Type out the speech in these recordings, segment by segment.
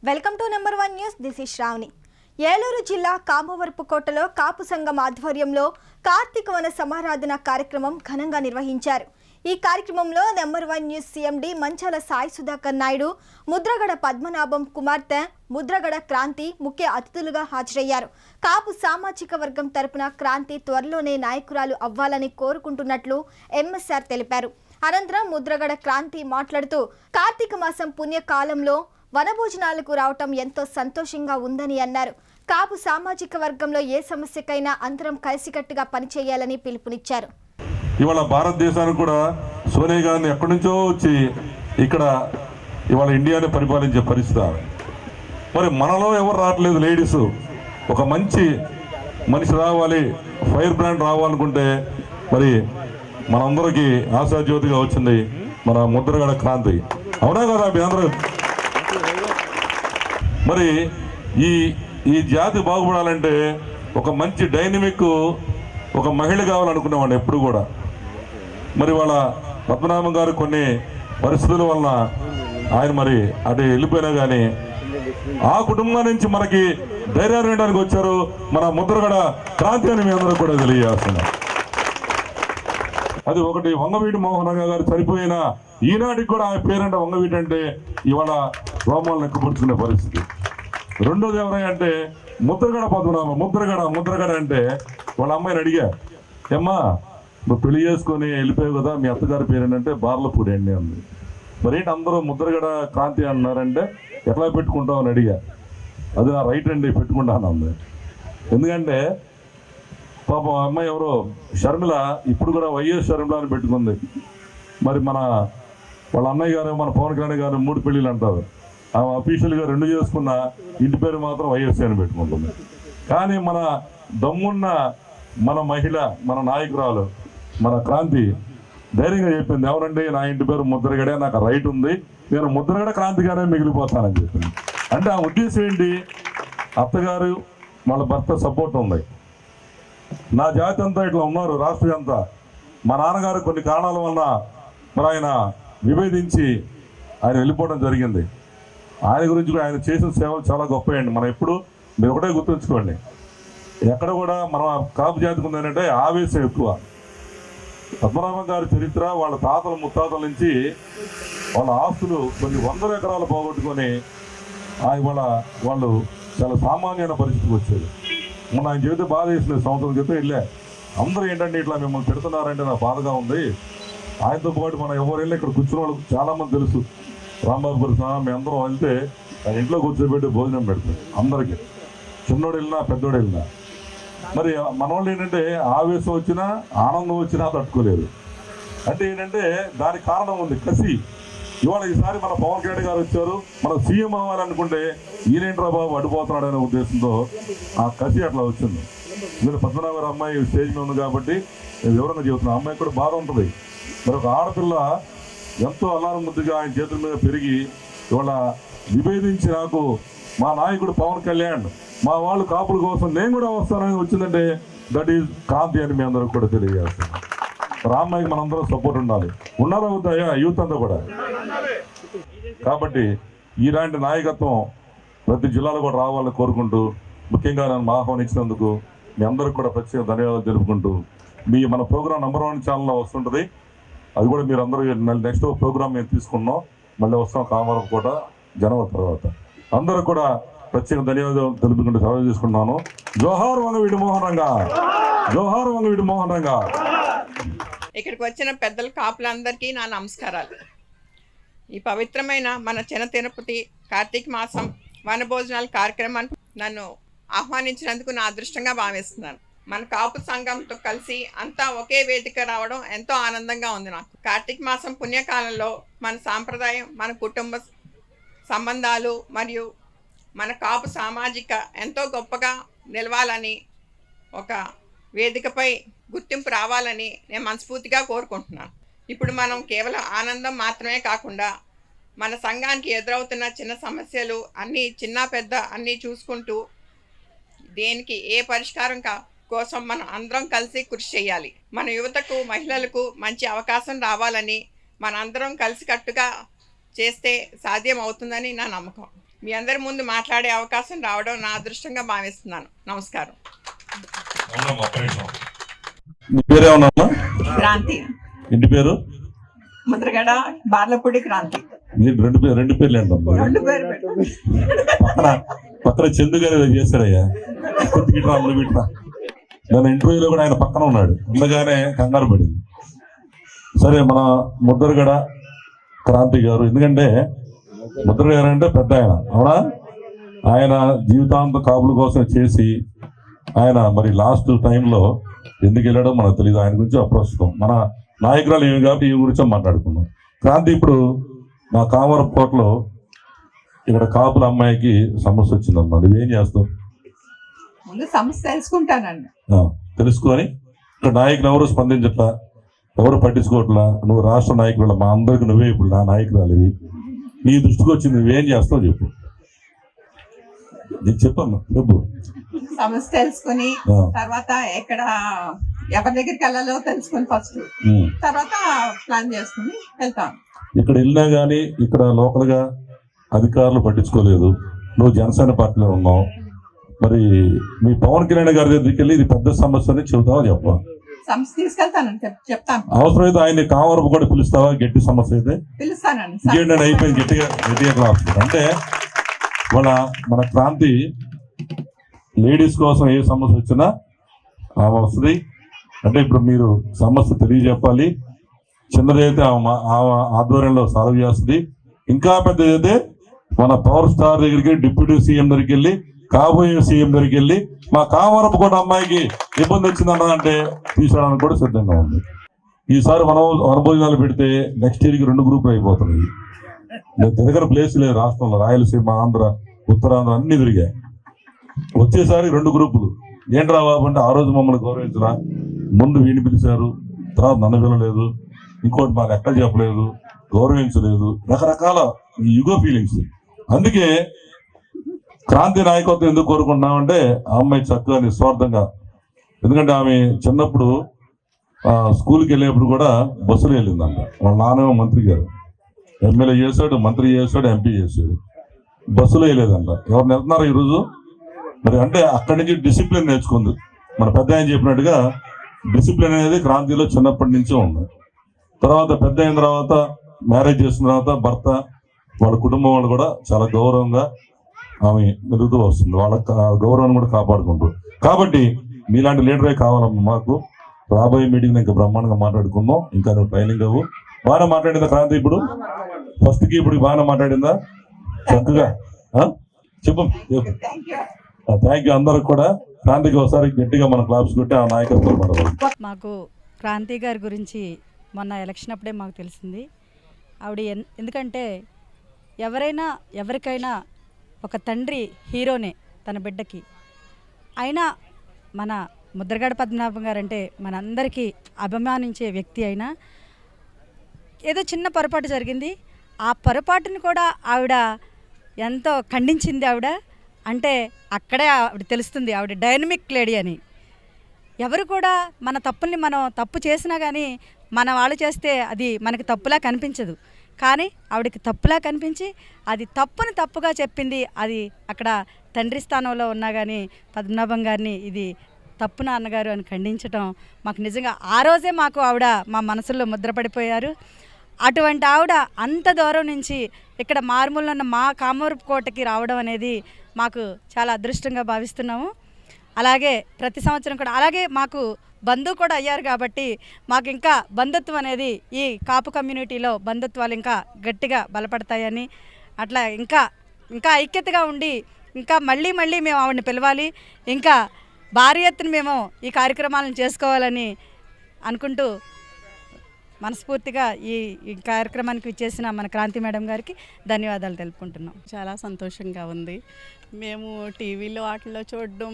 Welcome to number 1 news. This is Sravani. Eluru జిల్లా కామవరపుకోటలో కాపు సంఘం ఆధ్వర్యంలో కార్తీక వన సమారాధన కార్యక్రమం ఘనంగా నిర్వహించారు. ఈ కార్యక్రమంలో నెంబర్ 1 న్యూస్ సిఎండి మంచాల సాయి సుధాకర్ నాయుడు, ముద్రగడ పద్మనాభం కుమార్తె ముద్రగడ క్రాంతి ముఖ్య అతిథులుగా హాజరయ్యారు. కాపు సామాజిక వర్గం తరపున క్రాంతి త్వరలోనే నాయకురాలు అవ్వాలని కోరుకుంటున్నట్లు ఎంఎస్ఆర్ తెలిపారు. అనంతరం ముద్రగడ క్రాంతి మాట్లాడుతూ కార్తీక మాసం పుణ్యకాలంలో వనభోజనాలకు రావటం ఎంతో సంతోషంగా ఉందని అన్నారు. కాపు సామాజిక వర్గంలో ఏ సమస్యకైనా అందరం కలిసికట్టుగా పనిచేయాలని పిలుపునిచ్చారు. ఇవాళ భారతదేశానికి కూడా సోనియా గాంధీ ఎక్కడి నుంచో వచ్చి ఇక్కడ ఇవాళ ఇండియాని పరిపాలించే పరిస్థితి. మరి మనలో ఎవరు రావట్లేదు. లేడీస్ ఒక మంచి మనిషి రావాలి, ఫైర్ బ్రాండ్ రావాలనుకుంటే మరి మనందరికీ ఆశాజ్యోతిగా వచ్చింది మన ముద్రగడ క్రాంతి. అవునా కదా మీ అందరూ? మరి ఈ జాతి బాగుపడాలంటే ఒక మంచి డైనమిక్ ఒక మహిళ కావాలనుకునేవాడిని ఎప్పుడు కూడా. మరి వాళ్ళ పద్మనాభం గారు కొన్ని పరిస్థితుల వలన ఆయన మరి అటు వెళ్ళిపోయినా కానీ ఆ కుటుంబం నుంచి మనకి ధైర్యాన్ని ఇవ్వడానికి వచ్చారు మన ముద్రగడ క్రాంతి అని మీ అందరూ కూడా తెలియజేస్తున్నారు. అది ఒకటి. వంగవీటి మోహన్ గారు చనిపోయిన ఈనాటికి కూడా ఆ పేరంట వంగవీటి అంటే ఇవాళ రోమాలను ఎక్కుపరుచుకునే పరిస్థితి. రెండోది ఎవరంటే ముద్రగడ పద్మనాభం. ముద్రగడ అంటే వాళ్ళ అమ్మాయిని అడిగా, ఏమ్మా నువ్వు పెళ్లి చేసుకొని వెళ్ళిపోయావు కదా, మీ అత్తగారి పేరు ఏంటంటే బార్లపూడి అండి అంది. మరి ఏంటి అందరూ ముద్రగడ క్రాంతి అన్నారంటే ఎట్లా పెట్టుకుంటావు అని అడిగా. అది నా రైట్ అండి, పెట్టుకుంటాను అంది. ఎందుకంటే పాపం అమ్మాయి ఎవరో షర్మిల ఇప్పుడు కూడా వైఎస్ షర్మిల అని పెట్టుకుంది. మరి వాళ్ళ అన్నయ్య గారు మన పవన్ కళ్యాణ్ గారు 3 పెళ్ళిళ్ళు అంటారు. ఆమె అఫీషియల్గా 2 చేసుకున్న ఇంటి పేరు మాత్రం వైఎస్ అని పెట్టుకుంటుంది. కానీ మన దమ్మున్న మన మహిళ, మన నాయకురాలు, మన క్రాంతి ధైర్యంగా చెప్పింది, ఎవరండి నా ఇంటి పేరు ముద్రగడే, నాకు రైట్ ఉంది, నేను ముద్రగడ క్రాంతిగానే మిగిలిపోతానని చెప్పింది. అంటే ఆ ఉద్దేశం ఏంటి? అత్తగారు వాళ్ళ భర్త సపోర్ట్ ఉంది. నా జాతి అంతా ఇట్లా ఉన్నారు, రాష్ట్రం అంతా. మా నాన్నగారు కొన్ని కారణాల వలన మరి ఆయన విభేదించి ఆయన వెళ్ళిపోవడం జరిగింది. ఆయన గురించి కూడా ఆయన చేసిన సేవలు చాలా గొప్పయండి. మనం ఎప్పుడు మీరు ఒకటే గుర్తుంచుకోండి, ఎక్కడ కూడా మన కాపు జాతికి ఉంది ఏంటంటే ఆవేశం ఎక్కువ. పద్మనాభం గారి చరిత్ర వాళ్ళ తాతల ముత్తాతల నుంచి వాళ్ళ ఆస్తులు కొన్ని 100 ఎకరాలు పోగొట్టుకొని వాళ్ళు చాలా సామాన్యమైన పరిస్థితికి వచ్చేది. మొన్న ఆయన చెబితే బాధ వేసిన సంవత్సరం క్రితం వెళ్ళా. అందరూ ఏంటంటే ఇట్లా మిమ్మల్ని పెడుతున్నారంటే నాకు బాధగా ఉంది. ఆయనతో పాటు మనం ఎవరు వెళ్ళి ఇక్కడ కూర్చున్న వాళ్ళకి చాలామంది తెలుసు. రాంబాబు గారు మేము అందరం వెళ్తే ఆయన ఇంట్లో కూర్చోబెట్టి భోజనం పెడతాం అందరికీ, చిన్నోడు వెళ్ళినా పెద్దోడు వెళ్ళినా. మరి మన వాళ్ళు ఏంటంటే ఆవేశం వచ్చినా ఆనందం వచ్చినా తట్టుకోలేదు. అంటే ఏంటంటే దానికి కారణం ఉంది, కసి. ఇవాళ ఈసారి మన పవన్ కళ్యాణ్ గారు వచ్చారు, మనం సీఎం అవ్వాలనుకుంటే ఈయనేంట్రా బాబు అడ్డుపోతున్నాడు అనే ఉద్దేశంతో ఆ కసి అట్లా వచ్చింది. మీరు పద్మనాభ గారు అమ్మాయి స్టేజ్ మీద ఉంది కాబట్టి నేను వివరంగా చెబుతున్నాను. అమ్మాయి కూడా బాధ ఉంటుంది. మరి ఒక ఆడపిల్ల ఎంతో అల్లారం ముద్దుగా ఆయన చేతుల మీద పెరిగి ఇవాళ విభేదించి నాకు మా నాయకుడు పవన్ కళ్యాణ్ మా వాళ్ళు కాపుల కోసం నేను కూడా వస్తానని వచ్చిందంటే దట్ ఈజ్ క్రాంతి అని మీ అందరూ కూడా తెలియజేస్తున్నాను. రామ్మాయికి మనందరూ సపోర్ట్ ఉండాలి. ఉన్నారా అవుతాయా యూత్ అంతా కూడా? కాబట్టి ఇలాంటి నాయకత్వం ప్రతి జిల్లాలో కూడా రావాలని కోరుకుంటూ, ముఖ్యంగా నన్ను ఆహ్వానించినందుకు మీ అందరికి కూడా ప్రత్యేక ధన్యవాదాలు తెలుపుకుంటూ, మన ప్రోగ్రాం నెంబర్ 1 ఛానల్లో వస్తుంటుంది. అది కూడా మీరు అందరూ నెక్స్ట్ ప్రోగ్రామ్ మేము తీసుకున్నాం, మళ్ళీ వస్తాం కామవరపుకోట జనవరి తర్వాత. అందరూ కూడా ప్రత్యేక ధన్యవాదాలు తెలుపుకుంటూ సెలవు తీసుకుంటున్నాను. జోహార్ వంగవీటి మోహన్ రంగా, జోహార్ వంగవీటి మోహన్ రంగా. ఇక్కడికి వచ్చిన పెద్దల కాపులందరికీ నా నమస్కారాలు. ఈ పవిత్రమైన మన చిన్న తిరుపతి కార్తీక మాసం వనభోజనాల కార్యక్రమానికి నన్ను ఆహ్వానించినందుకు నా అదృష్టంగా భావిస్తున్నాను. మన కాపు సంఘంతో కలిసి అంతా ఒకే వేదిక రావడం ఎంతో ఆనందంగా ఉంది నాకు. కార్తీక మాసం పుణ్యకాలంలో మన సాంప్రదాయం, మన కుటుంబ సంబంధాలు మరియు మన కాపు సామాజిక ఎంతో గొప్పగా నిలవాలని, ఒక వేదికపై గుర్తింపు రావాలని నేను మనస్ఫూర్తిగా కోరుకుంటున్నాను. ఇప్పుడు మనం కేవలం ఆనందం మాత్రమే కాకుండా మన సంఘానికి ఎదురవుతున్న చిన్న సమస్యలు అన్నీ చిన్న పెద్ద అన్నీ చూసుకుంటూ దేనికి ఏ పరిష్కారం కోసం మనం అందరం కలిసి కృషి చేయాలి. మన యువతకు, మహిళలకు మంచి అవకాశం రావాలని మన అందరం కలిసికట్టుగా చేస్తే సాధ్యం అవుతుందని నా నమ్మకం. మీ అందరి ముందు మాట్లాడే అవకాశం రావడం నా అదృష్టంగా భావిస్తున్నాను. నమస్కారం. మీ పేరేమన్నా? క్రాంతి. ఇంటి పేరు? ముద్రగడ బార్లపూడి క్రాంతి. రెండు పేర్లు ఏంటమ్మా? పక్కన చందు గారు చేశాడయ్యా, కొద్దిగా వీటిన నేను ఇంటర్వ్యూలో కూడా ఆయన పక్కన ఉన్నాడు, ఉండగానే కంగారు పడింది. సరే, మన ముద్రగడ క్రాంతి గారు, ఎందుకంటే ముద్రగడ గారు అంటే పెద్ద ఆయన, అవునా? ఆయన జీవితాంతం కాపుల కోసం చేసి ఆయన మరి లాస్ట్ టైంలో ఎందుకు వెళ్ళాడో మనకు తెలియదు. ఆయన గురించి అప్రస్తుతం మన నాయకురాలు ఏమి కాబట్టి ఈ గురించి మాట్లాడుకున్నాం. క్రాంతి, ఇప్పుడు మా కామరకోటలో ఇక్కడ కాపుల అమ్మాయికి సమస్య వచ్చిందమ్మా, నువ్వేం చేస్తావు? ముందు సమస్య తెలుసుకుంటానండి. తెలుసుకొని ఇక్కడ నాయకులు ఎవరు స్పందించట్లా, ఎవరు పట్టించుకోవట్లా, నువ్వు రాష్ట్ర నాయకులు, మా అందరికి నువ్వే ఇప్పుడు నా నాయకురాలు, నీ దృష్టికి వచ్చింది, నువ్వేం చేస్తావు చెప్పు. నీకు చెప్పమ్మా, చెప్పు. సమస్య తెలుసుకుని తర్వాత ఎక్కడ ఎవరి దగ్గరికి వెళ్ళాలో తెలుసుకుని ఫస్ట్ తర్వాత ప్లాన్ చేసుకుని వెళ్తాను. ఇక్కడ వెళ్ళినా కానీ ఇక్కడ లోకల్ గా అధికారులు పట్టించుకోలేదు. నువ్వు జనసేన పార్టీలో ఉన్నావు, మరి మీ పవన్ కళ్యాణ్ గారి దగ్గరికి వెళ్ళి ఇది పెద్ద సమస్య అని చెబుతావా చెప్పవా? సమస్య తీసుకెళ్తానండి, చెప్తాను. అవసరమైతే ఆయన్ని కామరపు కూడా పిలుస్తావా? గట్టి సమస్య అయితే పిలుస్తానండి. ఇంకేంటంటే అయిపోయింది, గట్టిగా క్లాస్. అంటే మన క్రాంతి లేడీస్ కోసం ఏ సమస్య వచ్చినా ఆమె వస్తుంది. అంటే ఇప్పుడు మీరు సమస్య తెలియజెప్పాలి, చిన్నదైతే ఆమె ఆధ్వర్యంలో సాల్వ్ చేస్తుంది, ఇంకా పెద్దదైతే మన పవర్ స్టార్ దగ్గరికి, డిప్యూటీ సీఎం దగ్గరికి వెళ్ళి, కాబోయే సీఎం దగ్గరికి వెళ్ళి మా కామరపు కూడా అమ్మాయికి ఇబ్బంది వచ్చిందన్నా అంటే తీసుకోవడానికి కూడా సిద్ధంగా ఉంది. ఈసారి మనం వనభోజనాలు పెడితే నెక్స్ట్ ఇయర్కి 2 గ్రూపులు అయిపోతున్నాయి. నేను తిరగని ప్లేస్ లేదు రాష్ట్రంలో, రాయలసీమ, ఆంధ్ర, ఉత్తరాంధ్ర అన్ని తిరిగాయి. వచ్చేసారి 2 గ్రూపులు. ఏంట్రా బాబు అంటే, ఆ రోజు మమ్మల్ని గౌరవించరా, ముందు వీడిని పిలిచారు, తర్వాత నన్ను పిలవలేదు, ఇంకోటి మా లెక్కలు చెప్పలేదు, గౌరవించలేదు, రకరకాల యుగో ఫీలింగ్స్. అందుకే క్రాంతి నాయకత్వం ఎందుకు కోరుకుంటున్నామంటే, ఆ అమ్మాయి చక్కగా నిస్వార్థంగా, ఎందుకంటే ఆమె చిన్నప్పుడు స్కూల్కి వెళ్ళేప్పుడు కూడా బస్సులో వెళ్ళిందంట. వాళ్ళ నానేమో మంత్రి గారు, ఎమ్మెల్యే చేశాడు, మంత్రి చేశాడు, ఎంపీ చేశాడు, బస్సులో వెళ్ళేదంట. ఎవరిని వెళ్తున్నారా ఈరోజు? మరి అంటే అక్కడి నుంచి డిసిప్లిన్ నేర్చుకుంది. మన పెద్ద ఆయన చెప్పినట్టుగా డిసిప్లిన్ అనేది క్రాంతిలో చిన్నప్పటి నుంచే ఉంది. తర్వాత పెద్ద అయిన తర్వాత మ్యారేజ్ చేసిన తర్వాత భర్త, వాళ్ళ కుటుంబం వాళ్ళు కూడా చాలా గౌరవంగా ఆమె మెరుగుతూ వస్తుంది, వాళ్ళ గౌరవాన్ని కూడా కాపాడుకుంటారు. కాబట్టి మీలాంటి లీడరే కావాలమ్మా మాకు. రాబోయే మీటింగ్ ఇంకా బ్రహ్మాండంగా మాట్లాడుకుందాం. ఇంకా నువ్వు ట్రైనింగ్ అవ్వు. బాగా మాట్లాడిందా క్రాంతి? ఇప్పుడు ఫస్ట్కి ఇప్పుడు బాగా మాట్లాడిందా? చక్కగా చెప్పు. థ్యాంక్ యూ అందరికి కూడా. క్రాంతికి ఒకసారి గట్టిగా మన క్లాప్స్ కొట్టి ఆ నాయకత్వం పడవాలి. మాకు క్రాంతి గారి గురించి మొన్న ఎలక్షన్ అప్పుడే మాకు తెలిసింది. ఆవిడ ఎందుకంటే ఎవరికైనా ఒక తండ్రి హీరోనే తన బిడ్డకి. అయినా మన ముద్రగడ పద్మనాభం గారు అంటే మనందరికీ అభిమానించే వ్యక్తి. అయినా ఏదో చిన్న పొరపాటు జరిగింది, ఆ పొరపాటుని కూడా ఆవిడ ఎంతో ఖండించింది. ఆవిడ అంటే అక్కడే ఆవిడ తెలుస్తుంది ఆవిడ డైనమిక్ లేడీ అని. ఎవరు కూడా మన తప్పుల్ని మనం తప్పు చేసినా కానీ మన వాళ్ళు చేస్తే అది మనకి తప్పులా కనిపించదు, కానీ ఆవిడకి తప్పులా కనిపించి అది తప్పుని తప్పుగా చెప్పింది. అది అక్కడ తండ్రి స్థానంలో ఉన్నా కానీ పద్మనాభం గారిని ఇది తప్పు నాన్నగారు అని ఖండించటం మాకు నిజంగా ఆ రోజే మాకు ఆవిడ మా మనసులో ముద్రపడిపోయారు. అటువంటి ఆవిడ అంత దూరం నుంచి ఇక్కడ మారుమూలలో ఉన్న మా కామరపు కోటకి రావడం అనేది మాకు చాలా అదృష్టంగా భావిస్తున్నాము. అలాగే ప్రతి సంవత్సరం కూడా అలాగే మాకు బంధువు కూడా అయ్యారు కాబట్టి మాకు ఇంకా బంధుత్వం అనేది ఈ కాపు కమ్యూనిటీలో బంధుత్వాలు ఇంకా గట్టిగా బలపడతాయని, అట్లా ఇంకా ఐక్యతగా ఉండి ఇంకా మళ్ళీ మేము ఆవిడని పిలవాలి, ఇంకా భారీ ఎత్తున మేము ఈ కార్యక్రమాలను చేసుకోవాలని అనుకుంటూ మనస్ఫూర్తిగా ఈ కార్యక్రమానికి ఇచ్చేసిన మన క్రాంతి మేడం గారికి ధన్యవాదాలు తెలుపుకుంటున్నాం. చాలా సంతోషంగా ఉంది. మేము టీవీలో వాటిల్లో చూడడం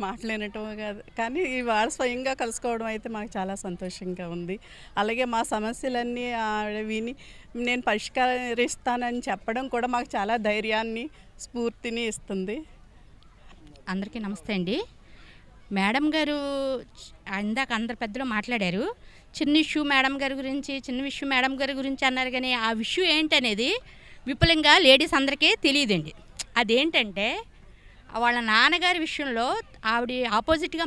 మాట్లాడటం కాదు, కానీ ఇవాళ స్వయంగా కలుసుకోవడం అయితే మాకు చాలా సంతోషంగా ఉంది. అలాగే మా సమస్యలన్నీ విని నేను పరిష్కరిస్తానని చెప్పడం కూడా మాకు చాలా ధైర్యాన్ని, స్ఫూర్తిని ఇస్తుంది. అందరికీ నమస్తే అండి. మేడం గారు ఇందాక అందరు పెద్దలు మాట్లాడారు. చిన్న ఇష్యూ మేడం గారి గురించి అన్నారు, కానీ ఆ ఇష్యూ ఏంటనేది విపులంగా లేడీస్ అందరికీ తెలియదండి. అదేంటంటే వాళ్ళ నాన్నగారి విషయంలో ఆవిడ ఆపోజిట్గా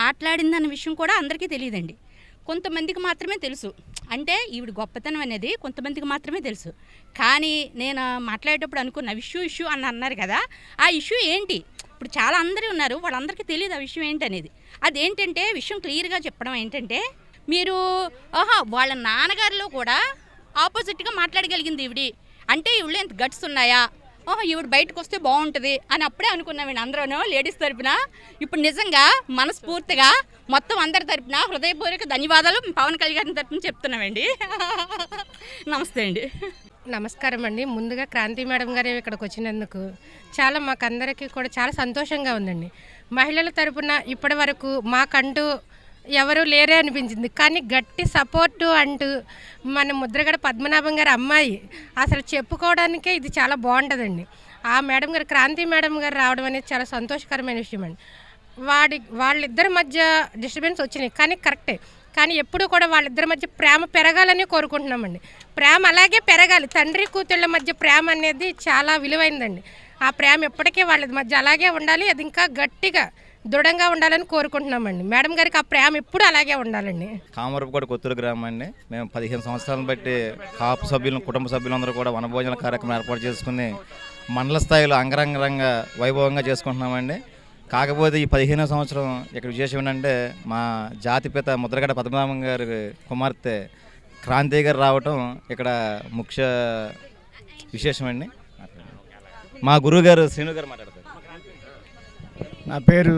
మాట్లాడిందన్న విషయం కూడా అందరికీ తెలియదండి. కొంతమందికి మాత్రమే తెలుసు. అంటే ఈవిడ గొప్పతనం అనేది కొంతమందికి మాత్రమే తెలుసు. కానీ నేను మాట్లాడేటప్పుడు అనుకున్న ఇష్యూ అని అన్నారు కదా, ఆ ఇష్యూ ఏంటి? ఇప్పుడు చాలా అందరూ ఉన్నారు, వాళ్ళందరికీ తెలియదు ఆ విషయం ఏంటనేది. అదేంటంటే విషయం క్లియర్గా చెప్పడం ఏంటంటే, మీరు వాళ్ళ నాన్నగారిలో కూడా ఆపోజిట్గా మాట్లాడగలిగింది ఈవిడి అంటే ఈవిడ ఎంత గట్స్ ఉన్నాయా, ఈవిడ బయటకు వస్తే బాగుంటుంది అని అప్పుడే అనుకున్నామండి అందరూ లేడీస్ తరపున. ఇప్పుడు నిజంగా మనస్ఫూర్తిగా మొత్తం అందరి తరపున హృదయపూర్వక ధన్యవాదాలు పవన్ కళ్యాణ్ తరపున చెప్తున్నామండి. నమస్తే అండి. నమస్కారం అండి. ముందుగా క్రాంతి మేడం గారు ఇక్కడికి వచ్చినందుకు మాకందరికీ కూడా చాలా సంతోషంగా ఉందండి. మహిళల తరపున ఇప్పటి వరకు మాకంటూ ఎవరు లేరే అనిపించింది, కానీ గట్టి సపోర్టు అంటూ మన ముద్రగడ పద్మనాభం గారి అమ్మాయి అసలు చెప్పుకోవడానికే ఇది చాలా బాగుంటుందండి. ఆ మేడం గారు, క్రాంతి మేడం గారు రావడం అనేది చాలా సంతోషకరమైన విషయం అండి. వాళ్ళిద్దరి మధ్య డిస్టర్బెన్స్ వచ్చినాయి, కానీ కరెక్టే. కానీ ఎప్పుడూ కూడా వాళ్ళిద్దరి మధ్య ప్రేమ పెరగాలని కోరుకుంటున్నామండి. ప్రేమ అలాగే పెరగాలి. తండ్రి కూతుళ్ళ మధ్య ప్రేమ అనేది చాలా విలువైందండి. ఆ ప్రేమ ఎప్పటికీ వాళ్ళ మధ్య అలాగే ఉండాలి, అది ఇంకా గట్టిగా దృఢంగా ఉండాలని కోరుకుంటున్నామండి. మేడం గారికి ఆ ప్రేమ ఎప్పుడు అలాగే ఉండాలండి. కామరపుకోట కొత్తూరు గ్రామం అండి. మేము 15 సంవత్సరాలను బట్టి కాపు సభ్యులు, కుటుంబ సభ్యులందరూ కూడా వనభోజన కార్యక్రమం ఏర్పాటు చేసుకుని మండల స్థాయిలో అంగరంగ వైభవంగా చేసుకుంటున్నామండి. కాకపోతే ఈ 15వ సంవత్సరం ఇక్కడ విశేషం ఏంటంటే, మా జాతిపిత ముద్రగడ పద్మనాభం గారి కుమార్తె క్రాంతి గారు రావటం ఇక్కడ ముఖ్య విశేషం అండి. మా గురువుగారు శ్రీను గారు మాట్లాడతారు. నా పేరు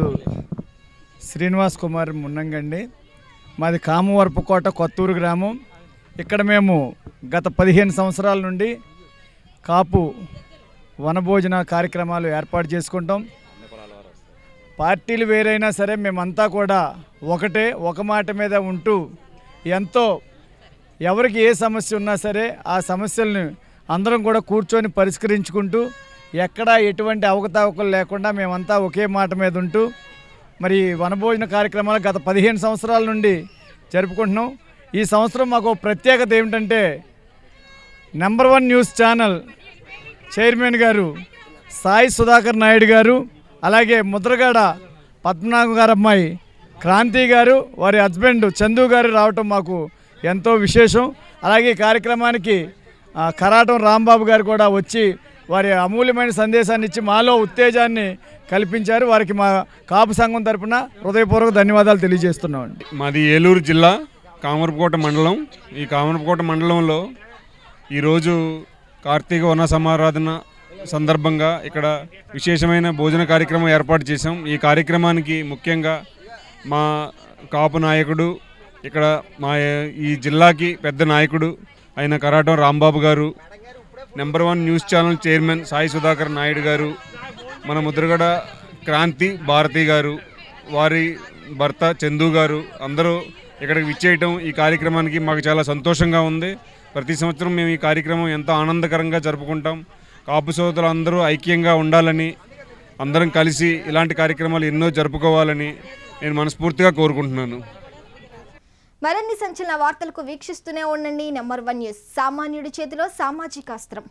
శ్రీనివాస్ కుమార్ మున్నంగండి. మాది కామవరపుకోట కొత్తూరు గ్రామం. ఇక్కడ మేము గత 15 సంవత్సరాల నుండి కాపు వనభోజన కార్యక్రమాలు ఏర్పాటు చేసుకుంటాం. పార్టీలు వేరైనా సరే మేమంతా కూడా ఒకటే, ఒక మాట మీద ఉంటూ ఎంతో ఎవరికి ఏ సమస్య ఉన్నా సరే ఆ సమస్యలను అందరం కూడా కూర్చొని పరిష్కరించుకుంటూ ఎక్కడా ఎటువంటి అవకతవకలు లేకుండా మేమంతా ఒకే మాట మీద ఉంటూ మరి వనభోజన కార్యక్రమాలు గత 15 సంవత్సరాల నుండి జరుపుకుంటున్నాం. ఈ సంవత్సరం మాకు ప్రత్యేకత ఏమిటంటే, నెంబర్ 1 న్యూస్ ఛానల్ చైర్మన్ గారు సాయి సుధాకర్ నాయుడు గారు, అలాగే ముద్రగడ పద్మనాభం గారు అమ్మాయి క్రాంతి గారు, వారి హస్బెండ్ చందు గారు రావటం మాకు ఎంతో విశేషం. అలాగే ఈ కార్యక్రమానికి కరాటం రాంబాబు గారు కూడా వచ్చి వారి అమూల్యమైన సందేశాన్ని ఇచ్చి మాలో ఉత్తేజాన్ని కల్పించారు. వారికి మా కాపు సంఘం తరపున హృదయపూర్వక ధన్యవాదాలు తెలియజేస్తున్నామండి. మాది ఏలూరు జిల్లా కామరపుకోట మండలం. ఈ కామరపుకోట మండలంలో ఈరోజు కార్తీక వన సమారాధన సందర్భంగా ఇక్కడ విశేషమైన భోజన కార్యక్రమం ఏర్పాటు చేశాం. ఈ కార్యక్రమానికి ముఖ్యంగా మా కాపు నాయకుడు, ఇక్కడ మా ఈ జిల్లాకి పెద్ద నాయకుడు అయిన కరాటం రాంబాబు గారు, number 1 news channel chairman Sai Sudhakar Naidu గారు, మన ముద్రగడ క్రాంతి భారతి గారు, వారి భర్త చందు గారు అందరూ ఇక్కడికి విచ్చేయటం ఈ కార్యక్రమానికి మాకు చాలా సంతోషంగా ఉంది. ప్రతి సంవత్సరం మేము ఈ కార్యక్రమం ఎంతో ఆనందకరంగా జరుపుకుంటాం. కాపు సోదరులు అందరూ ఐక్యంగా ఉండాలని, అందరం కలిసి ఇలాంటి కార్యక్రమాలు ఎన్నో జరుపుకోవాలని నేను మనస్ఫూర్తిగా కోరుకుంటున్నాను. మరిన్ని సంచలన వార్తలకు వీక్షిస్తూనే ఉండండి నెంబర్ 1 న్యూస్. సామాన్యుడి చేతిలో సామాజిక అస్త్రం.